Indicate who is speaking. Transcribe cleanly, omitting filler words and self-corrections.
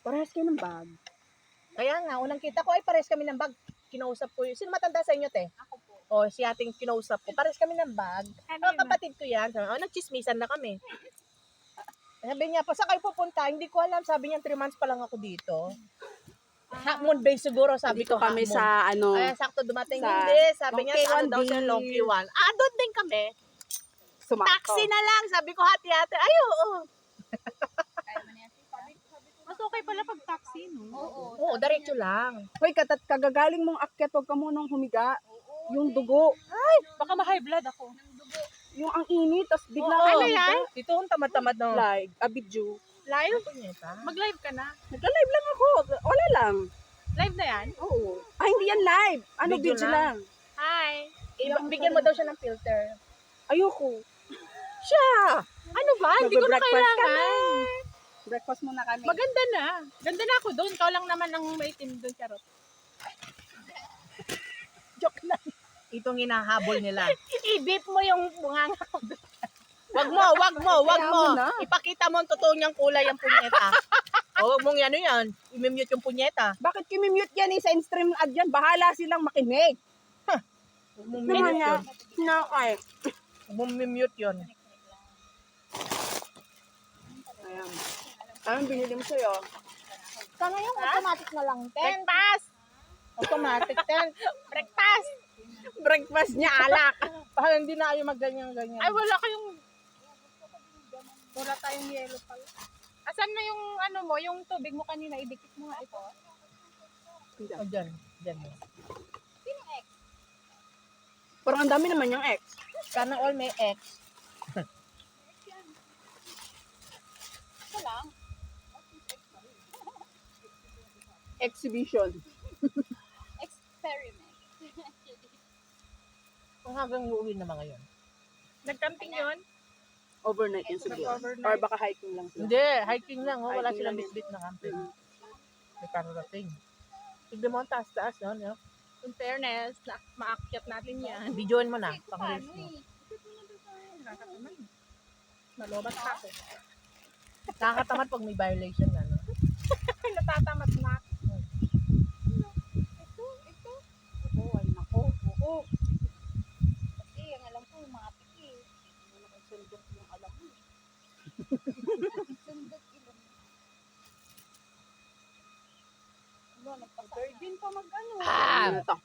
Speaker 1: Parehas kayo ng bag.
Speaker 2: Kaya nga, unang kita ko ay pares kami ng bag. Kinausap ko yun. Sino matanda sa inyo, te?
Speaker 3: Ako po.
Speaker 2: O, si ating kinausap ko. Pares kami ng bag.
Speaker 3: Ano
Speaker 2: Kapatid ko yan. Sabi, nagchismisan na kami. Sabi niya, pa saan kayo pupunta? Hindi ko alam. Sabi niya, 3 months pa lang ako dito. Hakmon Bay siguro, sabi
Speaker 1: Dito
Speaker 2: ko
Speaker 1: kami
Speaker 2: Hakmon.
Speaker 1: sa ano.
Speaker 2: Ay, sakto dumating.
Speaker 1: sa
Speaker 2: Hindi, sabi niya, sa ano
Speaker 1: Longkey
Speaker 2: daw siya,
Speaker 1: Beach.
Speaker 2: Longkey One. Doon din kami.
Speaker 1: Sumakto.
Speaker 2: Taxi na lang. Sabi ko, hati-hati. Ay, oo.
Speaker 3: Mas okay pala pag taxi, no? Oo.
Speaker 2: Oo, diretso lang.
Speaker 1: Hoy, kagagaling mong akyat, huwag ka munang humiga. Yung dugo.
Speaker 3: Baka ma-high blood ako.
Speaker 1: Yung ang init, tapos biglang
Speaker 2: Oo.
Speaker 3: Ano yan?
Speaker 2: Ito ang tamad-tamad no.
Speaker 1: Live, a video.
Speaker 3: Live?
Speaker 2: Punyeta.
Speaker 3: Mag-live ka na.
Speaker 1: Nagla-live lang ako. Wala lang.
Speaker 3: Live na yan?
Speaker 1: Oo. Hindi yan live. Ano,
Speaker 2: Video
Speaker 1: video
Speaker 2: lang.
Speaker 1: lang.
Speaker 3: Hi.
Speaker 2: Bigyan mo daw siya ng filter.
Speaker 1: Ayoko.
Speaker 2: Siya!
Speaker 3: Ano ba? Hindi ko na
Speaker 1: Magbe-breakfast
Speaker 3: kailangan.
Speaker 1: Breakfast muna kami.
Speaker 3: Maganda na. Ganda na ako doon. Ikaw lang naman ang maitim doon, Charot.
Speaker 2: Joke lang. Itong hinahabol nila.
Speaker 3: I-beep mo yung bunganga ko doon.
Speaker 2: Wag mo.
Speaker 1: Kaya mo na.
Speaker 2: Ipakita mo ang totoo niyang kulay ang punyeta. O, wag mong yan. I-mute yung punyeta.
Speaker 1: Bakit kimi-mute yan sa in-stream ad yan? Bahala silang makinig.
Speaker 2: Wag mong
Speaker 1: Naman
Speaker 2: mute
Speaker 1: nga.
Speaker 2: yun.
Speaker 1: Ay.
Speaker 2: Wag mong mute yun.
Speaker 1: Ayan. Anong binili mo sa'yo?
Speaker 2: Sana yung automatic na lang, ten.
Speaker 3: Breakfast!
Speaker 2: Automatic, ten.
Speaker 3: Breakfast!
Speaker 1: Breakfast niya, alak.
Speaker 2: Parang hindi na ayaw magganyan-ganyan.
Speaker 3: Ay, wala kayong... Wala tayong yellow pala. Asan na yung ano mo, yung tubig mo kanina, idikit mo nga ito.
Speaker 2: O, dyan. Dyan.
Speaker 1: Parang ang dami naman yung ex.
Speaker 2: Sana all may X.
Speaker 3: Ito lang.
Speaker 1: Exhibition.
Speaker 3: Experiment.
Speaker 2: Kung hanggang uuwi na mga yun.
Speaker 3: Nagcamping yun?
Speaker 1: Overnight yun siguro.
Speaker 3: Overnight.
Speaker 1: Or baka hiking lang sila.
Speaker 2: Hindi, hiking lang. Wala
Speaker 1: Hiking
Speaker 2: silang
Speaker 1: lang
Speaker 2: bitbit na camping.
Speaker 1: Mm.
Speaker 2: May kararating. Tignan mo ang taas-taas, no?
Speaker 3: In fairness, maakyat natin yan.
Speaker 2: Videoin mo na. Pang-reels mo.
Speaker 3: Nakakatamad. Malobat ka ako.
Speaker 2: Nakakatamad pag may violation na, no?
Speaker 3: Natatamad na.
Speaker 1: Oo, ay nako. Oo.
Speaker 3: Kasi ang alam ko, mga piki.
Speaker 1: Sundok yung alam mo.
Speaker 3: Sundot ilong.
Speaker 1: Virgin pa mag-ano.
Speaker 2: Ah!
Speaker 1: Ano to?